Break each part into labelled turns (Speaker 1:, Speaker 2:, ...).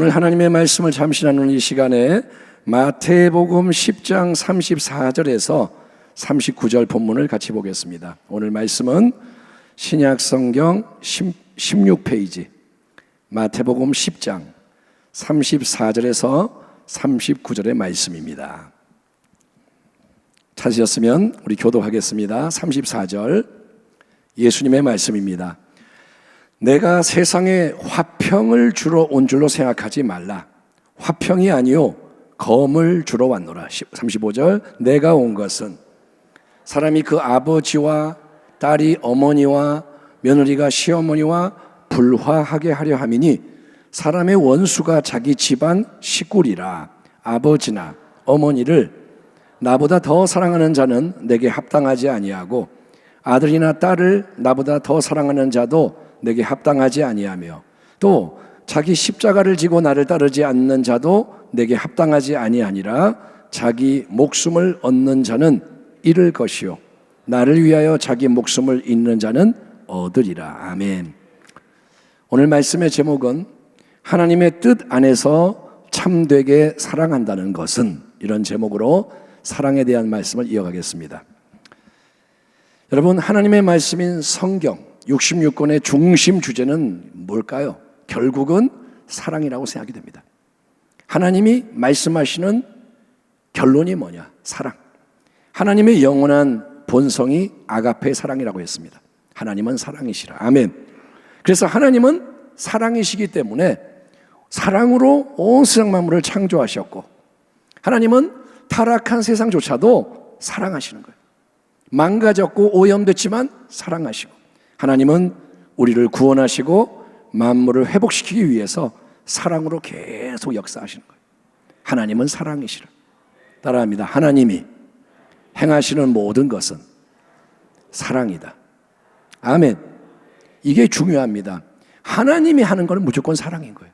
Speaker 1: 오늘 하나님의 말씀을 잠시 나누는 이 시간에 마태복음 10장 34절에서 39절 본문을 같이 보겠습니다. 오늘 말씀은 신약성경 16페이지 마태복음 10장 34절에서 39절의 말씀입니다. 찾으셨으면 우리 교독하겠습니다. 34절 예수님의 말씀입니다. 내가 세상에 화평을 주러 온 줄로 생각하지 말라. 화평이 아니요 검을 주러 왔노라. 35절 내가 온 것은 사람이 그 아버지와 딸이 어머니와 며느리가 시어머니와 불화하게 하려 함이니 사람의 원수가 자기 집안 식구리라. 아버지나 어머니를 나보다 더 사랑하는 자는 내게 합당하지 아니하고 아들이나 딸을 나보다 더 사랑하는 자도 내게 합당하지 아니하며 또 자기 십자가를 지고 나를 따르지 않는 자도 내게 합당하지 아니하니라. 자기 목숨을 얻는 자는 잃을 것이요 나를 위하여 자기 목숨을 잃는 자는 얻으리라. 아멘. 오늘 말씀의 제목은 하나님의 뜻 안에서 참되게 사랑한다는 것은, 이런 제목으로 사랑에 대한 말씀을 이어가겠습니다. 여러분, 하나님의 말씀인 성경 66권의 중심 주제는 뭘까요? 결국은 사랑이라고 생각이 됩니다. 하나님이 말씀하시는 결론이 뭐냐? 사랑. 하나님의 영원한 본성이 아가페 사랑이라고 했습니다. 하나님은 사랑이시라. 아멘. 그래서 하나님은 사랑이시기 때문에 사랑으로 온 세상 만물을 창조하셨고, 하나님은 타락한 세상조차도 사랑하시는 거예요. 망가졌고 오염됐지만 사랑하시고, 하나님은 우리를 구원하시고 만물을 회복시키기 위해서 사랑으로 계속 역사하시는 거예요. 하나님은 사랑이시라. 따라합니다. 하나님이 행하시는 모든 것은 사랑이다. 아멘. 이게 중요합니다. 하나님이 하는 것은 무조건 사랑인 거예요.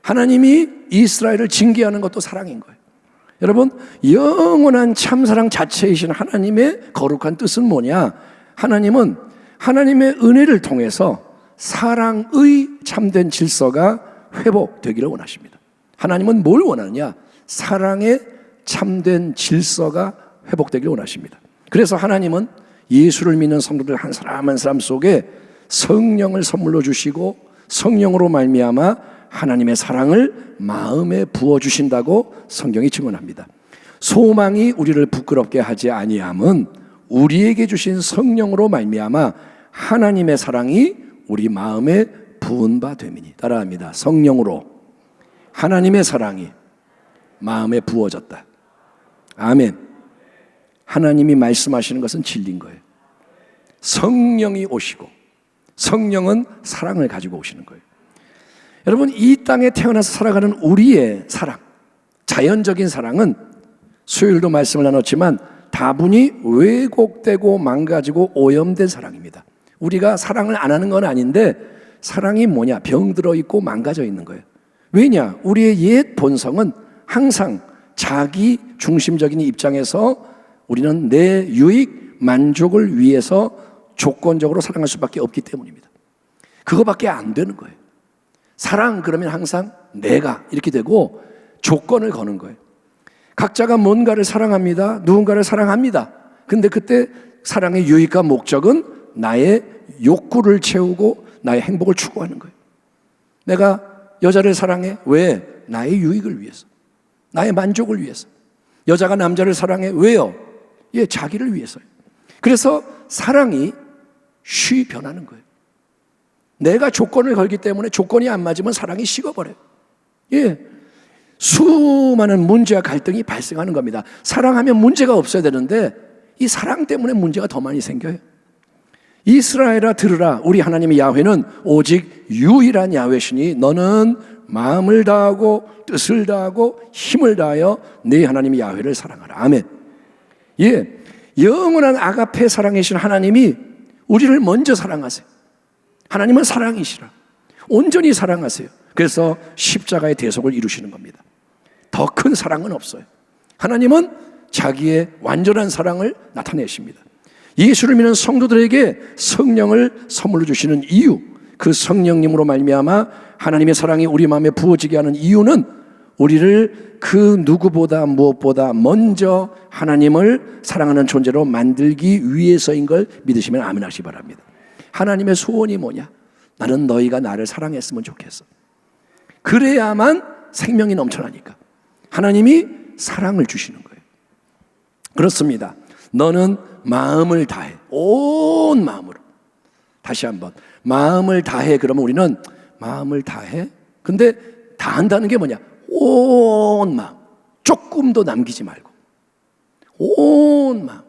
Speaker 1: 하나님이 이스라엘을 징계하는 것도 사랑인 거예요. 여러분, 영원한 참사랑 자체이신 하나님의 거룩한 뜻은 뭐냐? 하나님은 하나님의 은혜를 통해서 사랑의 참된 질서가 회복되기를 원하십니다. 하나님은 뭘 원하느냐? 사랑의 참된 질서가 회복되기를 원하십니다. 그래서 하나님은 예수를 믿는 성도들 한 사람 한 사람 속에 성령을 선물로 주시고 성령으로 말미암아 하나님의 사랑을 마음에 부어주신다고 성경이 증언합니다. 소망이 우리를 부끄럽게 하지 아니함은 우리에게 주신 성령으로 말미암아 하나님의 사랑이 우리 마음에 부은 바 됨이니. 따라합니다. 성령으로 하나님의 사랑이 마음에 부어졌다. 아멘. 하나님이 말씀하시는 것은 진리인 거예요. 성령이 오시고, 성령은 사랑을 가지고 오시는 거예요. 여러분, 이 땅에 태어나서 살아가는 우리의 사랑, 자연적인 사랑은 수요일도 말씀을 나눴지만 다분히 왜곡되고 망가지고 오염된 사랑입니다. 우리가 사랑을 안 하는 건 아닌데 사랑이 뭐냐? 병들어 있고 망가져 있는 거예요. 왜냐? 우리의 옛 본성은 항상 자기 중심적인 입장에서 우리는 내 유익, 만족을 위해서 조건적으로 사랑할 수밖에 없기 때문입니다. 그거밖에 안 되는 거예요. 사랑 그러면 항상 내가 이렇게 되고 조건을 거는 거예요. 각자가 뭔가를 사랑합니다. 누군가를 사랑합니다. 근데 그때 사랑의 유익과 목적은 나의 욕구를 채우고 나의 행복을 추구하는 거예요. 내가 여자를 사랑해. 왜? 나의 유익을 위해서, 나의 만족을 위해서. 여자가 남자를 사랑해. 왜요? 예, 자기를 위해서요. 그래서 사랑이 쉬 변하는 거예요. 내가 조건을 걸기 때문에 조건이 안 맞으면 사랑이 식어버려요. 예, 수많은 문제와 갈등이 발생하는 겁니다. 사랑하면 문제가 없어야 되는데 이 사랑 때문에 문제가 더 많이 생겨요. 이스라엘아 들으라. 우리 하나님의 야훼는 오직 유일한 야훼시니 너는 마음을 다하고 뜻을 다하고 힘을 다하여 네 하나님의 야훼를 사랑하라. 아멘. 예, 영원한 아가페 사랑이신 하나님이 우리를 먼저 사랑하세요. 하나님은 사랑이시라. 온전히 사랑하세요. 그래서 십자가의 대속을 이루시는 겁니다. 더 큰 사랑은 없어요. 하나님은 자기의 완전한 사랑을 나타내십니다. 예수를 믿는 성도들에게 성령을 선물로 주시는 이유, 그 성령님으로 말미암아 하나님의 사랑이 우리 마음에 부어지게 하는 이유는 우리를 그 누구보다 무엇보다 먼저 하나님을 사랑하는 존재로 만들기 위해서인 걸 믿으시면 아멘 하시기 바랍니다. 하나님의 소원이 뭐냐? 나는 너희가 나를 사랑했으면 좋겠어. 그래야만 생명이 넘쳐나니까. 하나님이 사랑을 주시는 거예요. 그렇습니다. 너는 마음을 다해. 온 마음으로. 다시 한번. 마음을 다해. 그러면 우리는 마음을 다해. 근데 다 한다는 게 뭐냐? 온 마음. 조금도 남기지 말고. 온 마음.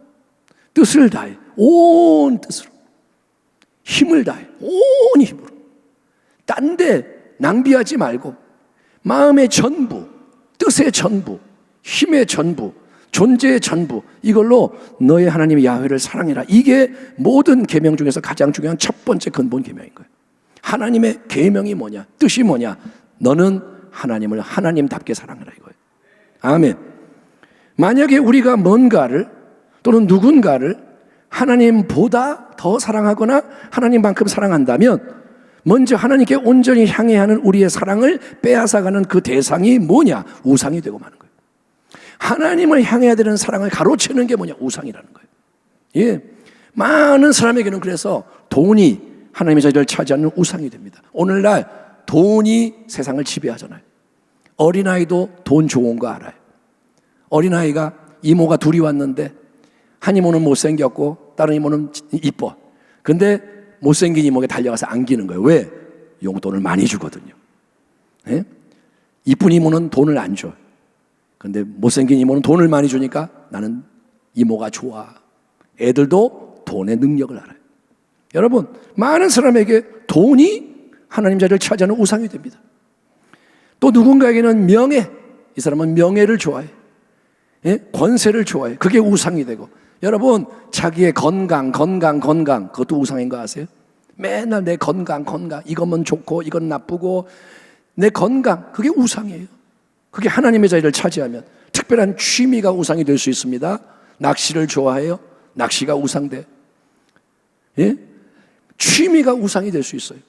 Speaker 1: 뜻을 다해. 온 뜻으로. 힘을 다해. 온 힘으로. 딴 데 낭비하지 말고 마음의 전부, 뜻의 전부, 힘의 전부, 존재의 전부, 이걸로 너의 하나님 야훼를 사랑해라. 이게 모든 계명 중에서 가장 중요한 첫 번째 근본 계명인 거예요. 하나님의 계명이 뭐냐? 뜻이 뭐냐? 너는 하나님을 하나님답게 사랑해라 이거예요. 아멘. 만약에 우리가 뭔가를 또는 누군가를 하나님보다 더 사랑하거나 하나님만큼 사랑한다면 먼저 하나님께 온전히 향해야 하는 우리의 사랑을 빼앗아가는 그 대상이 뭐냐? 우상이 되고 마는 거예요. 하나님을 향해야 되는 사랑을 가로채는 게 뭐냐? 우상이라는 거예요. 예, 많은 사람에게는 그래서 돈이 하나님의 자리를 차지하는 우상이 됩니다. 오늘날 돈이 세상을 지배하잖아요. 어린아이도 돈 좋은 거 알아요. 어린아이가 이모가 둘이 왔는데 한 이모는 못생겼고 다른 이모는 이뻐. 근데 못생긴 이모에게 달려가서 안기는 거예요. 왜? 용돈을 많이 주거든요. 예? 이쁜 이모는 돈을 안 줘. 근데 못생긴 이모는 돈을 많이 주니까 나는 이모가 좋아. 애들도 돈의 능력을 알아요. 여러분, 많은 사람에게 돈이 하나님 자리를 차지하는 우상이 됩니다. 또 누군가에게는 명예, 이 사람은 명예를 좋아해. 예? 권세를 좋아해. 그게 우상이 되고, 여러분, 자기의 건강, 그것도 우상인 거 아세요? 맨날 내 건강, 이것만 좋고 이건 나쁘고, 내 건강, 그게 우상이에요. 그게 하나님의 자리를 차지하면 특별한 취미가 우상이 될 수 있습니다. 낚시를 좋아해요. 낚시가 우상돼. 예? 취미가 우상이 될 수 있어요.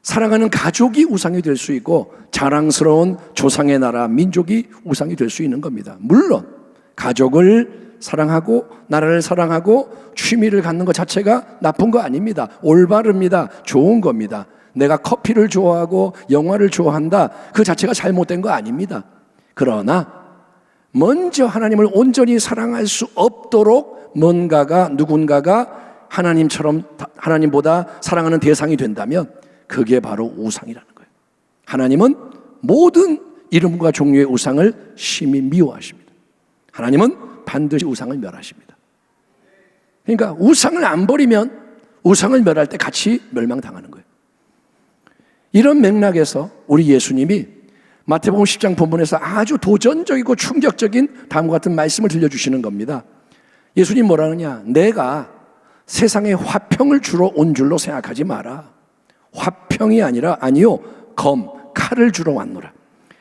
Speaker 1: 사랑하는 가족이 우상이 될 수 있고, 자랑스러운 조상의 나라, 민족이 우상이 될 수 있는 겁니다. 물론 가족을 사랑하고 나라를 사랑하고 취미를 갖는 것 자체가 나쁜 거 아닙니다. 올바릅니다. 좋은 겁니다. 내가 커피를 좋아하고 영화를 좋아한다, 그 자체가 잘못된 거 아닙니다. 그러나 먼저 하나님을 온전히 사랑할 수 없도록 누군가가 하나님처럼, 하나님보다 사랑하는 대상이 된다면 그게 바로 우상이라는 거예요. 하나님은 모든 이름과 종류의 우상을 심히 미워하십니다. 하나님은 반드시 우상을 멸하십니다. 그러니까 우상을 안 버리면 우상을 멸할 때 같이 멸망당하는 거예요. 이런 맥락에서 우리 예수님이 마태복음 10장 본문에서 아주 도전적이고 충격적인 다음과 같은 말씀을 들려주시는 겁니다. 예수님 뭐라 하느냐? 내가 세상에 화평을 주러 온 줄로 생각하지 마라. 화평이 아니라 아니요, 칼을 주러 왔노라.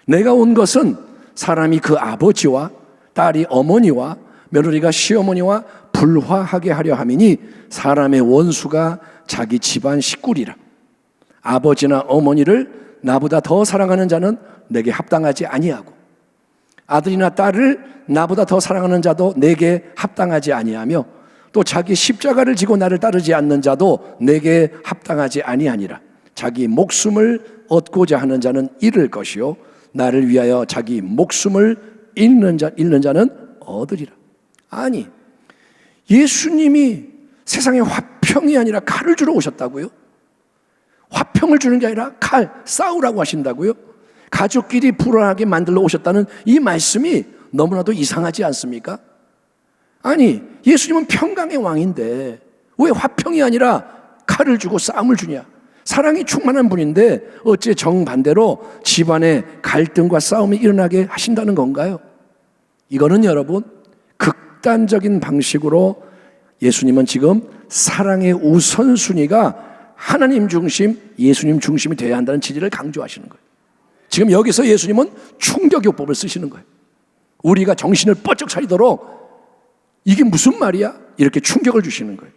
Speaker 1: 내가 온 것은 사람이 그 아버지와 딸이 어머니와 며느리가 시어머니와 불화하게 하려 함이니 사람의 원수가 자기 집안 식구리라. 아버지나 어머니를 나보다 더 사랑하는 자는 내게 합당하지 아니하고, 아들이나 딸을 나보다 더 사랑하는 자도 내게 합당하지 아니하며, 또 자기 십자가를 지고 나를 따르지 않는 자도 내게 합당하지 아니하니라. 자기 목숨을 얻고자 하는 자는 잃을 것이요, 나를 위하여 자기 목숨을 잃는 자는 얻으리라. 아니, 예수님이 세상에 화평이 아니라 칼을 주러 오셨다고요? 화평을 주는 게 아니라 싸우라고 하신다고요? 가족끼리 불안하게 만들러 오셨다는 이 말씀이 너무나도 이상하지 않습니까? 아니, 예수님은 평강의 왕인데 왜 화평이 아니라 칼을 주고 싸움을 주냐? 사랑이 충만한 분인데 어째 정반대로 집안에 갈등과 싸움이 일어나게 하신다는 건가요? 이거는 여러분, 극단적인 방식으로 예수님은 지금 사랑의 우선순위가 하나님 중심, 예수님 중심이 되어야 한다는 진리를 강조하시는 거예요. 지금 여기서 예수님은 충격요법을 쓰시는 거예요. 우리가 정신을 번쩍 차리도록 이게 무슨 말이야? 이렇게 충격을 주시는 거예요.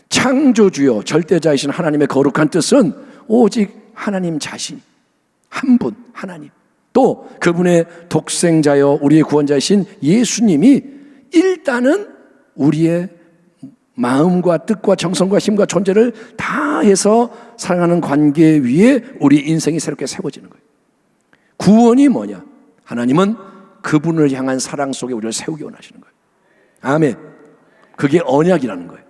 Speaker 1: 창조주요 절대자이신 하나님의 거룩한 뜻은 오직 하나님 자신, 한 분, 하나님. 또 그분의 독생자여 우리의 구원자이신 예수님이 일단은 우리의 마음과 뜻과 정성과 힘과 존재를 다해서 사랑하는 관계 위에 우리 인생이 새롭게 세워지는 거예요. 구원이 뭐냐? 하나님은 그분을 향한 사랑 속에 우리를 세우기 원하시는 거예요. 아멘. 그게 언약이라는 거예요.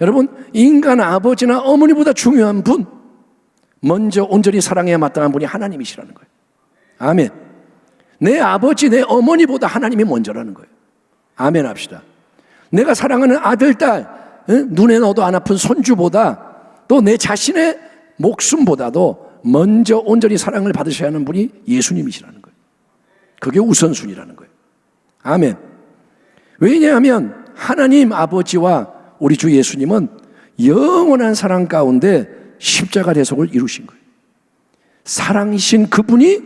Speaker 1: 여러분, 인간 아버지나 어머니보다 중요한 분, 먼저 온전히 사랑해야 마땅한 분이 하나님이시라는 거예요. 아멘. 내 아버지, 내 어머니보다 하나님이 먼저라는 거예요. 아멘 합시다. 내가 사랑하는 아들, 딸, 눈에 넣어도 안 아픈 손주보다 또 내 자신의 목숨보다도 먼저 온전히 사랑을 받으셔야 하는 분이 예수님이시라는 거예요. 그게 우선순위라는 거예요. 아멘. 왜냐하면 하나님 아버지와 우리 주 예수님은 영원한 사랑 가운데 십자가 대속을 이루신 거예요. 사랑이신 그분이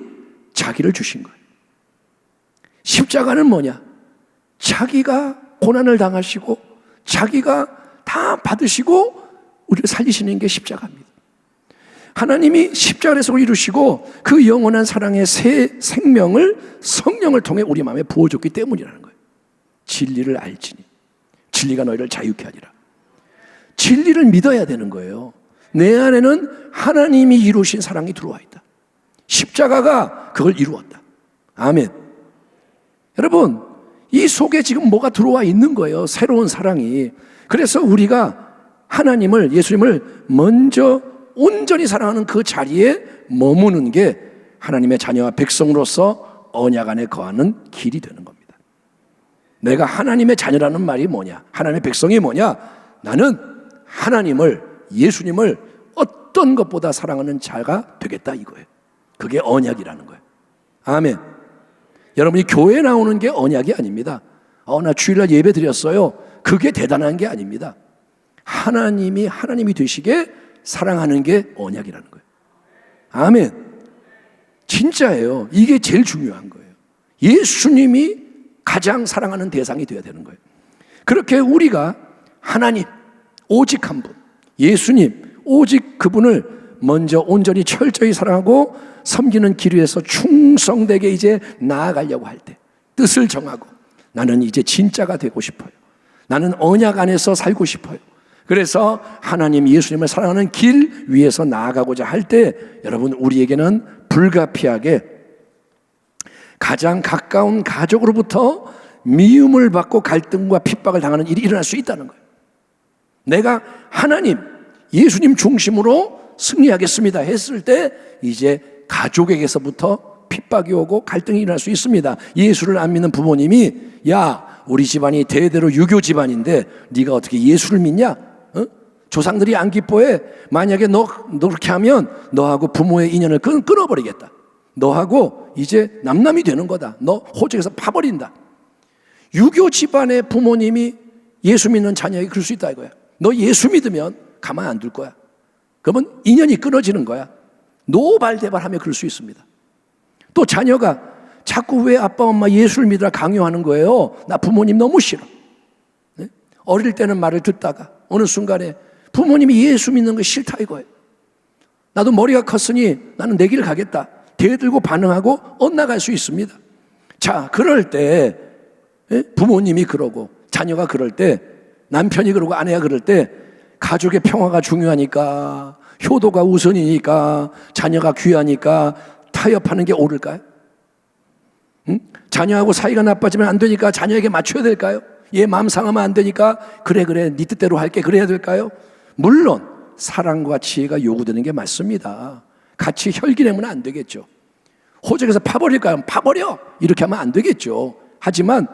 Speaker 1: 자기를 주신 거예요. 십자가는 뭐냐? 자기가 고난을 당하시고 자기가 다 받으시고 우리를 살리시는 게 십자가입니다. 하나님이 십자가 대속을 이루시고 그 영원한 사랑의 새 생명을 성령을 통해 우리 마음에 부어줬기 때문이라는 거예요. 진리를 알지니 진리가 너희를 자유케 하리라. 진리를 믿어야 되는 거예요. 내 안에는 하나님이 이루신 사랑이 들어와 있다. 십자가가 그걸 이루었다. 아멘. 여러분, 이 속에 지금 뭐가 들어와 있는 거예요. 새로운 사랑이. 그래서 우리가 하나님을, 예수님을 먼저 온전히 사랑하는 그 자리에 머무는 게 하나님의 자녀와 백성으로서 언약 안에 거하는 길이 되는 겁니다. 내가 하나님의 자녀라는 말이 뭐냐? 하나님의 백성이 뭐냐? 나는 하나님을, 예수님을 어떤 것보다 사랑하는 자가 되겠다 이거예요. 그게 언약이라는 거예요. 아멘. 여러분이 교회에 나오는 게 언약이 아닙니다. 나 주일날 예배 드렸어요. 그게 대단한 게 아닙니다. 하나님이 되시게 사랑하는 게 언약이라는 거예요. 아멘. 진짜예요. 이게 제일 중요한 거예요. 예수님이 가장 사랑하는 대상이 되어야 되는 거예요. 그렇게 우리가 하나님, 오직 한 분, 예수님, 오직 그분을 먼저 온전히 철저히 사랑하고 섬기는 길 위에서 충성되게 이제 나아가려고 할 때 뜻을 정하고 나는 이제 진짜가 되고 싶어요. 나는 언약 안에서 살고 싶어요. 그래서 하나님 예수님을 사랑하는 길 위에서 나아가고자 할 때 여러분 우리에게는 불가피하게 가장 가까운 가족으로부터 미움을 받고 갈등과 핍박을 당하는 일이 일어날 수 있다는 거예요. 내가 하나님 예수님 중심으로 승리하겠습니다 했을 때 이제 가족에게서부터 핍박이 오고 갈등이 일어날 수 있습니다. 예수를 안 믿는 부모님이 야 우리 집안이 대대로 유교 집안인데 네가 어떻게 예수를 믿냐? 조상들이 안 기뻐해. 만약에 너 그렇게 하면 너하고 부모의 인연을 끊어버리겠다. 너하고 이제 남남이 되는 거다. 너 호적에서 파버린다. 유교 집안의 부모님이 예수 믿는 자녀에게 그럴 수 있다 이거야. 너 예수 믿으면 가만 안 둘 거야. 그러면 인연이 끊어지는 거야. 노발대발하며 그럴 수 있습니다. 또 자녀가 자꾸 왜 아빠 엄마 예수를 믿으라 강요하는 거예요. 나 부모님 너무 싫어. 네? 어릴 때는 말을 듣다가 어느 순간에 부모님이 예수 믿는 거 싫다 이거예요. 나도 머리가 컸으니 나는 내 길 가겠다. 대들고 반응하고 엇나갈 수 있습니다. 자, 그럴 때 부모님이 그러고 자녀가 그럴 때 남편이 그러고 아내가 그럴 때 가족의 평화가 중요하니까 효도가 우선이니까 자녀가 귀하니까 타협하는 게 옳을까요? 응? 자녀하고 사이가 나빠지면 안 되니까 자녀에게 맞춰야 될까요? 얘 마음 상하면 안 되니까 그래 네 뜻대로 할게 그래야 될까요? 물론 사랑과 지혜가 요구되는 게 맞습니다. 같이 혈기내면 안 되겠죠. 호적에서 파버릴까요? 파버려! 이렇게 하면 안 되겠죠. 하지만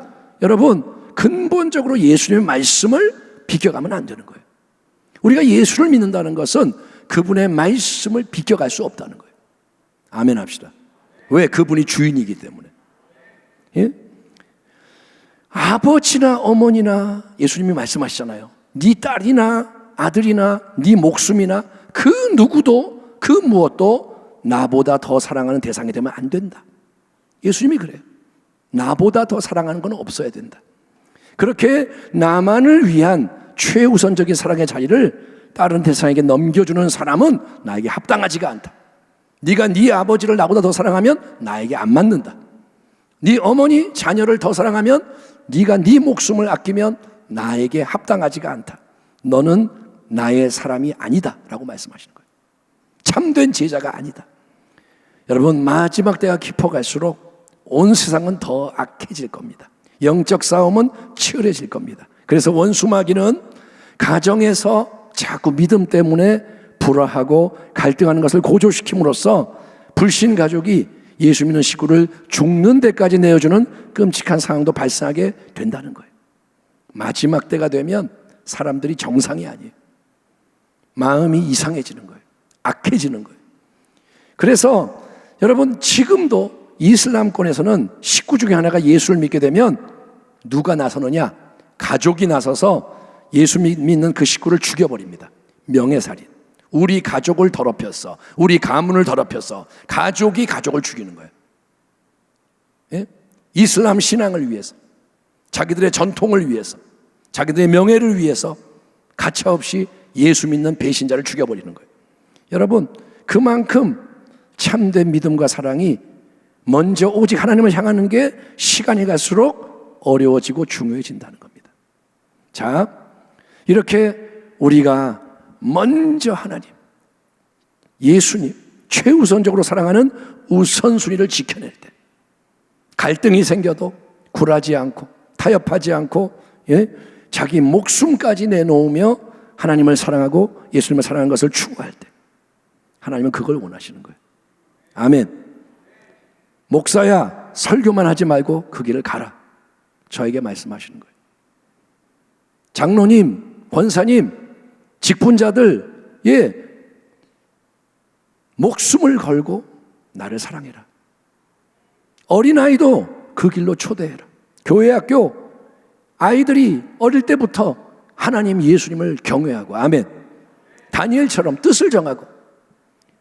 Speaker 1: 여러분 근본적으로 예수님의 말씀을 비껴가면 안 되는 거예요. 우리가 예수를 믿는다는 것은 그분의 말씀을 비껴갈 수 없다는 거예요. 아멘 합시다. 왜? 그분이 주인이기 때문에. 예? 아버지나 어머니나 예수님이 말씀하시잖아요. 네 딸이나 아들이나 네 목숨이나 그 누구도 그 무엇도 나보다 더 사랑하는 대상이 되면 안 된다. 예수님이 그래요. 나보다 더 사랑하는 건 없어야 된다. 그렇게 나만을 위한 최우선적인 사랑의 자리를 다른 대상에게 넘겨주는 사람은 나에게 합당하지가 않다. 네가 네 아버지를 나보다 더 사랑하면 나에게 안 맞는다. 네 어머니 자녀를 더 사랑하면, 네가 네 목숨을 아끼면 나에게 합당하지가 않다. 너는 나의 사람이 아니다 라고 말씀하시는 거예요. 참된 제자가 아니다. 여러분, 마지막 때가 깊어갈수록 온 세상은 더 악해질 겁니다. 영적 싸움은 치열해질 겁니다. 그래서 원수 마귀는 가정에서 자꾸 믿음 때문에 불화하고 갈등하는 것을 고조시킴으로써 불신 가족이 예수 믿는 식구를 죽는 데까지 내어주는 끔찍한 상황도 발생하게 된다는 거예요. 마지막 때가 되면 사람들이 정상이 아니에요. 마음이 이상해지는 거예요. 악해지는 거예요. 그래서 여러분, 지금도 이슬람권에서는 식구 중에 하나가 예수를 믿게 되면 누가 나서느냐? 가족이 나서서 예수 믿는 그 식구를 죽여버립니다. 명예살인. 우리 가족을 더럽혔어. 우리 가문을 더럽혔어. 가족이 가족을 죽이는 거예요. 예? 이슬람 신앙을 위해서, 자기들의 전통을 위해서, 자기들의 명예를 위해서 가차없이 예수 믿는 배신자를 죽여버리는 거예요. 여러분, 그만큼 참된 믿음과 사랑이 먼저 오직 하나님을 향하는 게 시간이 갈수록 어려워지고 중요해진다는 겁니다. 자, 이렇게 우리가 먼저 하나님, 예수님, 최우선적으로 사랑하는 우선순위를 지켜낼 때 갈등이 생겨도 굴하지 않고 타협하지 않고, 자기 목숨까지 내놓으며 하나님을 사랑하고 예수님을 사랑하는 것을 추구할 때 하나님은 그걸 원하시는 거예요. 아멘. 목사야, 설교만 하지 말고 그 길을 가라. 저에게 말씀하시는 거예요. 장로님, 권사님, 직분자들, 목숨을 걸고 나를 사랑해라. 어린아이도 그 길로 초대해라. 교회 학교 아이들이 어릴 때부터 하나님 예수님을 경외하고, 아멘, 다니엘처럼 뜻을 정하고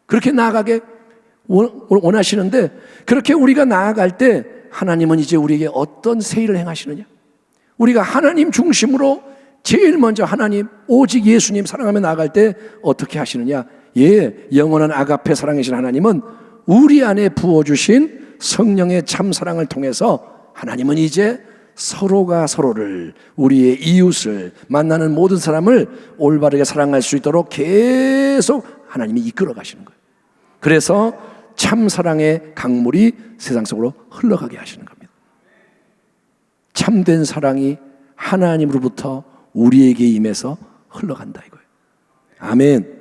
Speaker 1: 그렇게 나아가게 원하시는데, 그렇게 우리가 나아갈 때 하나님은 이제 우리에게 어떤 세일을 행하시느냐? 우리가 하나님 중심으로 제일 먼저 하나님, 오직 예수님 사랑하며 나아갈 때 어떻게 하시느냐? 영원한 아가페 사랑이신 하나님은 우리 안에 부어주신 성령의 참사랑을 통해서 하나님은 이제 서로가 서로를, 우리의 이웃을, 만나는 모든 사람을 올바르게 사랑할 수 있도록 계속 하나님이 이끌어 가시는 거예요. 그래서 참사랑의 강물이 세상 속으로 흘러가게 하시는 겁니다. 참된 사랑이 하나님으로부터 우리에게 임해서 흘러간다 이거예요. 아멘.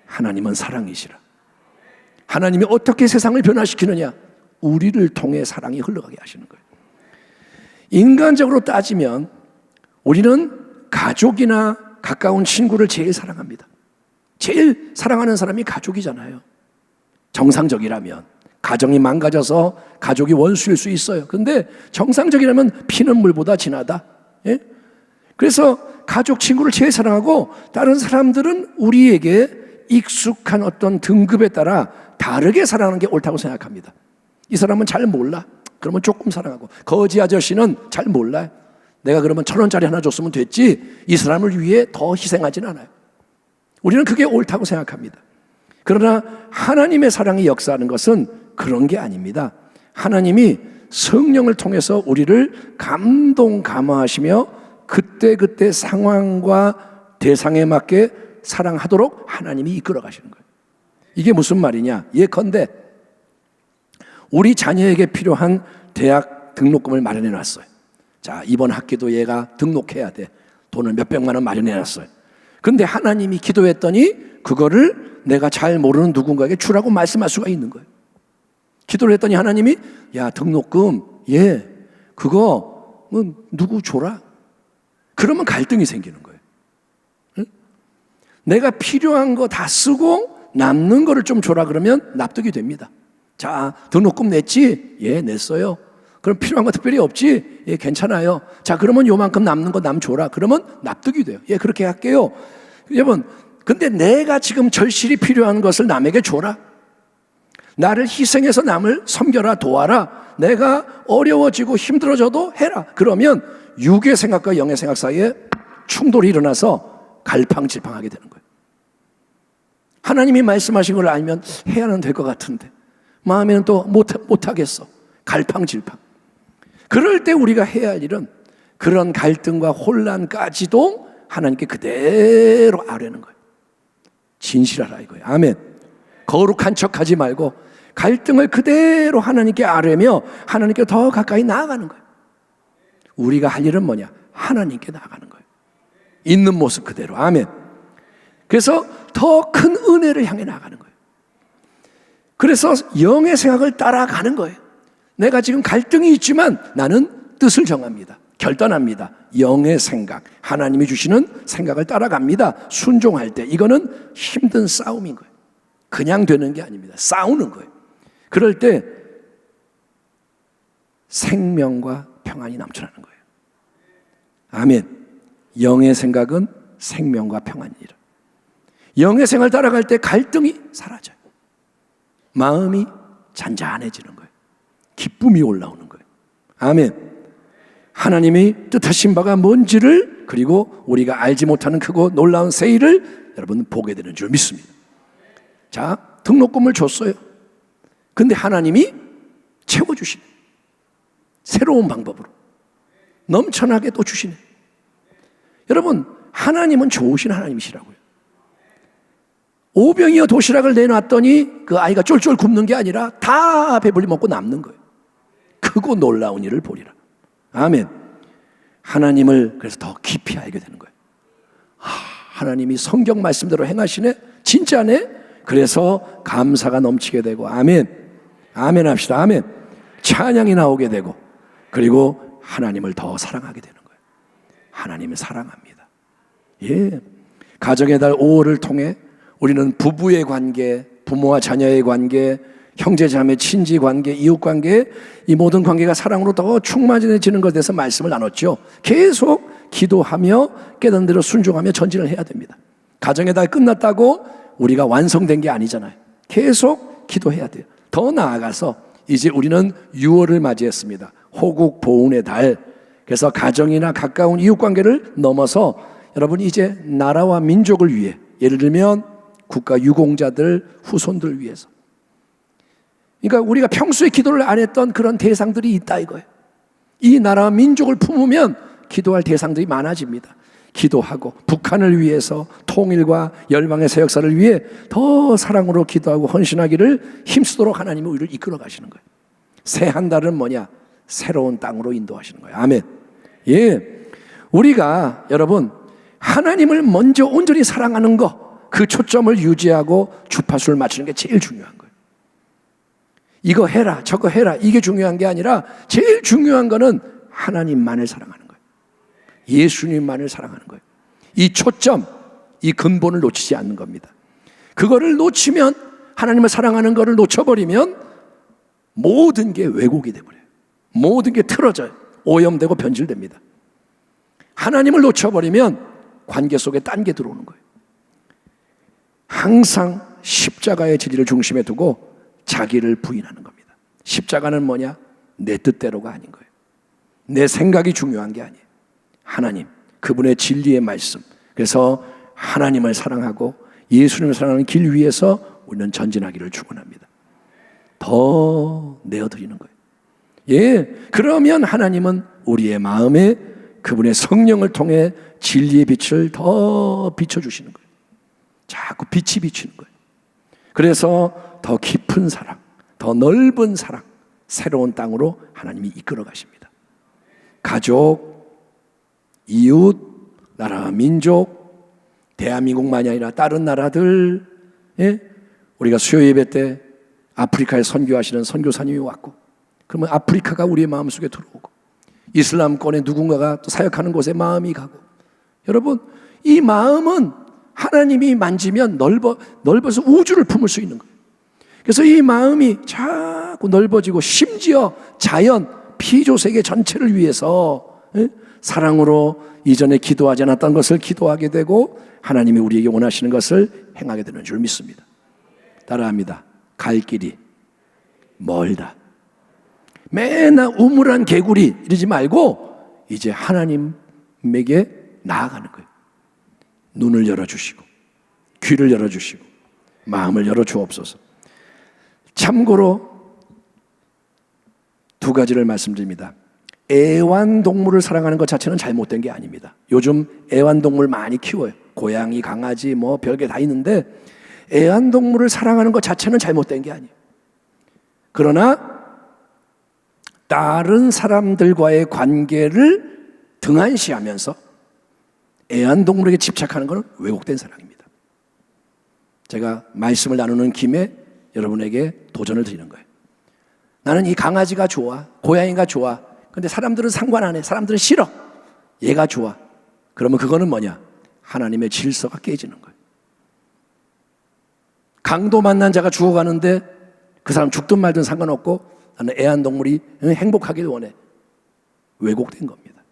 Speaker 1: 하나님은 사랑이시라. 하나님이 어떻게 세상을 변화시키느냐? 우리를 통해 사랑이 흘러가게 하시는 거예요. 인간적으로 따지면 우리는 가족이나 가까운 친구를 제일 사랑합니다. 제일 사랑하는 사람이 가족이잖아요. 정상적이라면. 가정이 망가져서 가족이 원수일 수 있어요. 그런데 정상적이라면 피는 물보다 진하다. 그래서 가족, 친구를 제일 사랑하고, 다른 사람들은 우리에게 익숙한 어떤 등급에 따라 다르게 사랑하는 게 옳다고 생각합니다. 이 사람은 잘 몰라. 그러면 조금 사랑하고, 거지 아저씨는 잘 몰라요. 내가 그러면 1,000원짜리 하나 줬으면 됐지, 이 사람을 위해 더 희생하진 않아요. 우리는 그게 옳다고 생각합니다. 그러나 하나님의 사랑이 역사하는 것은 그런 게 아닙니다. 하나님이 성령을 통해서 우리를 감동감화하시며 그때그때 상황과 대상에 맞게 사랑하도록 하나님이 이끌어 가시는 거예요. 이게 무슨 말이냐? 예컨대 우리 자녀에게 필요한 대학 등록금을 마련해 놨어요. 자, 이번 학기도 얘가 등록해야 돼. 돈을 몇백만 원 마련해 놨어요. 근데 하나님이 기도했더니 그거를 내가 잘 모르는 누군가에게 주라고 말씀할 수가 있는 거예요. 기도를 했더니 하나님이, 야, 등록금, 그거 누구 줘라. 그러면 갈등이 생기는 거예요. 응? 내가 필요한 거 다 쓰고 남는 거를 좀 줘라 그러면 납득이 됩니다. 자, 등록금 냈지? 냈어요. 그럼 필요한 거 특별히 없지? 괜찮아요. 자, 그러면 요만큼 남는 거 남 줘라. 그러면 납득이 돼요. 그렇게 할게요. 여러분, 근데 내가 지금 절실히 필요한 것을 남에게 줘라. 나를 희생해서 남을 섬겨라, 도와라. 내가 어려워지고 힘들어져도 해라. 그러면 육의 생각과 영의 생각 사이에 충돌이 일어나서 갈팡질팡하게 되는 거예요. 하나님이 말씀하신 걸 알면 해야는 될 것 같은데 마음에는 또 못하겠어. 갈팡질팡. 그럴 때 우리가 해야 할 일은 그런 갈등과 혼란까지도 하나님께 그대로 아뢰는 거예요. 진실하라 이거예요. 아멘. 거룩한 척하지 말고 갈등을 그대로 하나님께 아뢰며 하나님께 더 가까이 나아가는 거예요. 우리가 할 일은 뭐냐? 하나님께 나아가는 거예요. 있는 모습 그대로. 아멘. 그래서 더 큰 은혜를 향해 나아가는 거예요. 그래서 영의 생각을 따라가는 거예요. 내가 지금 갈등이 있지만 나는 뜻을 정합니다. 결단합니다. 영의 생각, 하나님이 주시는 생각을 따라갑니다. 순종할 때 이거는 힘든 싸움인 거예요. 그냥 되는 게 아닙니다. 싸우는 거예요. 그럴 때 생명과 평안이 넘쳐나는 거예요. 아멘. 영의 생각은 생명과 평안이라. 영의 생각을 따라갈 때 갈등이 사라져요. 마음이 잔잔해지는 거예요. 기쁨이 올라오는 거예요. 아멘. 하나님이 뜻하신 바가 뭔지를, 그리고 우리가 알지 못하는 크고 놀라운 새 일을 여러분 보게 되는 줄 믿습니다. 자, 등록금을 줬어요. 근데 하나님이 채워주시네. 새로운 방법으로 넘쳐나게 또 주시네. 여러분, 하나님은 좋으신 하나님이시라고요. 오병이어 도시락을 내놨더니 그 아이가 쫄쫄 굶는 게 아니라 다 배불리 먹고 남는 거예요. 크고 놀라운 일을 보리라. 아멘. 하나님을 그래서 더 깊이 알게 되는 거예요. 하나님이 성경 말씀대로 행하시네. 진짜네. 그래서 감사가 넘치게 되고, 아멘. 아멘 합시다. 아멘. 찬양이 나오게 되고, 그리고 하나님을 더 사랑하게 되는 거예요. 하나님을 사랑합니다. 예. 가정의 달 5월을 통해 우리는 부부의 관계, 부모와 자녀의 관계, 형제자매, 친지 관계, 이웃 관계, 이 모든 관계가 사랑으로 더 충만해지는 것에 대해서 말씀을 나눴죠. 계속 기도하며 깨닫는 대로 순종하며 전진을 해야 됩니다. 가정의 달 끝났다고 우리가 완성된 게 아니잖아요. 계속 기도해야 돼요. 더 나아가서 이제 우리는 6월을 맞이했습니다. 호국 보훈의 달. 그래서 가정이나 가까운 이웃 관계를 넘어서 여러분 이제 나라와 민족을 위해, 예를 들면 국가 유공자들, 후손들 위해서, 그러니까 우리가 평소에 기도를 안 했던 그런 대상들이 있다 이거예요. 이 나라와 민족을 품으면 기도할 대상들이 많아집니다. 기도하고 북한을 위해서, 통일과 열방의 새 역사를 위해 더 사랑으로 기도하고 헌신하기를 힘쓰도록 하나님이 우리를 이끌어 가시는 거예요. 새 한 달은 뭐냐? 새로운 땅으로 인도하시는 거예요. 아멘. 예, 우리가 여러분 하나님을 먼저 온전히 사랑하는 거, 그 초점을 유지하고 주파수를 맞추는 게 제일 중요한 거예요. 이거 해라, 저거 해라, 이게 중요한 게 아니라 제일 중요한 거는 하나님만을 사랑하는 거예요. 예수님만을 사랑하는 거예요. 이 초점, 이 근본을 놓치지 않는 겁니다. 그거를 놓치면, 하나님을 사랑하는 거를 놓쳐버리면 모든 게 왜곡이 돼버려요. 모든 게 틀어져요. 오염되고 변질됩니다. 하나님을 놓쳐버리면 관계 속에 딴 게 들어오는 거예요. 항상 십자가의 진리를 중심에 두고 자기를 부인하는 겁니다. 십자가는 뭐냐? 내 뜻대로가 아닌 거예요. 내 생각이 중요한 게 아니에요. 하나님, 그분의 진리의 말씀. 그래서 하나님을 사랑하고 예수님을 사랑하는 길 위에서 우리는 전진하기를 축원합니다. 더 내어드리는 거예요. 예, 그러면 하나님은 우리의 마음에 그분의 성령을 통해 진리의 빛을 더 비춰주시는 거예요. 자꾸 빛이 비치는 거예요. 그래서 더 깊은 사랑, 더 넓은 사랑, 새로운 땅으로 하나님이 이끌어 가십니다. 가족, 이웃, 나라, 민족, 대한민국만이 아니라 다른 나라들, 예? 우리가 수요 예배 때 아프리카에 선교하시는 선교사님이 왔고, 그러면 아프리카가 우리의 마음속에 들어오고, 이슬람권의 누군가가 또 사역하는 곳에 마음이 가고, 여러분 이 마음은 하나님이 만지면 넓어서 우주를 품을 수 있는 거예요. 그래서 이 마음이 자꾸 넓어지고, 심지어 자연, 피조세계 전체를 위해서 사랑으로 이전에 기도하지 않았던 것을 기도하게 되고, 하나님이 우리에게 원하시는 것을 행하게 되는 줄 믿습니다. 따라합니다. 갈 길이 멀다. 맨날 우물한 개구리 이러지 말고 이제 하나님에게 나아가는 거예요. 눈을 열어주시고 귀를 열어주시고 마음을 열어주옵소서. 참고로 두 가지를 말씀드립니다. 애완동물을 사랑하는 것 자체는 잘못된 게 아닙니다. 요즘 애완동물 많이 키워요. 고양이, 강아지 뭐 별게 다 있는데 애완동물을 사랑하는 것 자체는 잘못된 게 아니에요. 그러나 다른 사람들과의 관계를 등한시하면서 애완동물에게 집착하는 것은 왜곡된 사랑입니다. 제가 말씀을 나누는 김에 여러분에게 도전을 드리는 거예요. 나는 이 강아지가 좋아, 고양이가 좋아. 근데 사람들은 상관 안 해. 사람들은 싫어. 얘가 좋아. 그러면 그거는 뭐냐? 하나님의 질서가 깨지는 거예요. 강도 만난 자가 죽어가는데 그 사람 죽든 말든 상관없고 나는 애완동물이 행복하길 원해. 왜곡된 겁니다.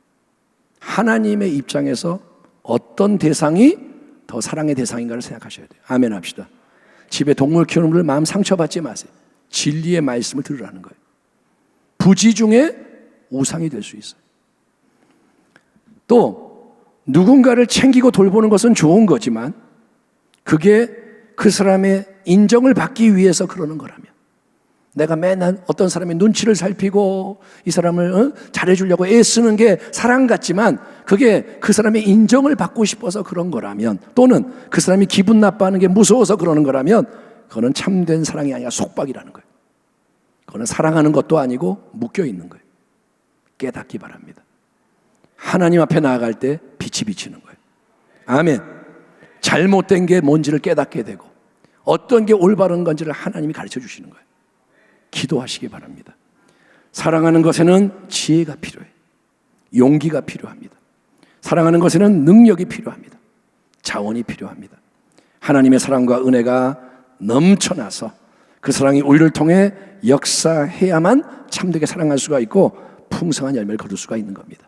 Speaker 1: 하나님의 입장에서 어떤 대상이 더 사랑의 대상인가를 생각하셔야 돼요. 아멘 합시다. 집에 동물 키우는 분들 마음 상처받지 마세요. 진리의 말씀을 들으라는 거예요. 부지 중에 우상이 될 수 있어요. 또 누군가를 챙기고 돌보는 것은 좋은 거지만 그게 그 사람의 인정을 받기 위해서 그러는 거라면, 내가 맨날 어떤 사람의 눈치를 살피고 이 사람을 잘해주려고 애쓰는 게 사랑 같지만 그게 그 사람의 인정을 받고 싶어서 그런 거라면, 또는 그 사람이 기분 나빠하는 게 무서워서 그러는 거라면 그거는 참된 사랑이 아니라 속박이라는 거예요. 그거는 사랑하는 것도 아니고 묶여있는 거예요. 깨닫기 바랍니다. 하나님 앞에 나아갈 때 빛이 비치는 거예요. 아멘. 잘못된 게 뭔지를 깨닫게 되고 어떤 게 올바른 건지를 하나님이 가르쳐 주시는 거예요. 기도하시기 바랍니다. 사랑하는 것에는 지혜가 필요해요. 용기가 필요합니다. 사랑하는 것에는 능력이 필요합니다. 자원이 필요합니다. 하나님의 사랑과 은혜가 넘쳐나서 그 사랑이 우리를 통해 역사해야만 참되게 사랑할 수가 있고 풍성한 열매를 거둘 수가 있는 겁니다.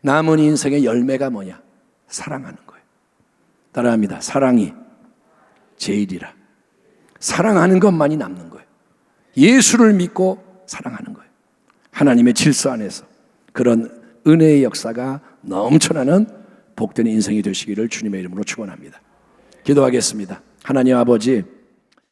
Speaker 1: 남은 인생의 열매가 뭐냐? 사랑하는 거예요. 따라합니다. 사랑이 제일이라. 사랑하는 것만이 남는 거예요. 예수를 믿고 사랑하는 거예요. 하나님의 질서 안에서 그런 은혜의 역사가 넘쳐나는 복된 인생이 되시기를 주님의 이름으로 축원합니다. 기도하겠습니다. 하나님 아버지,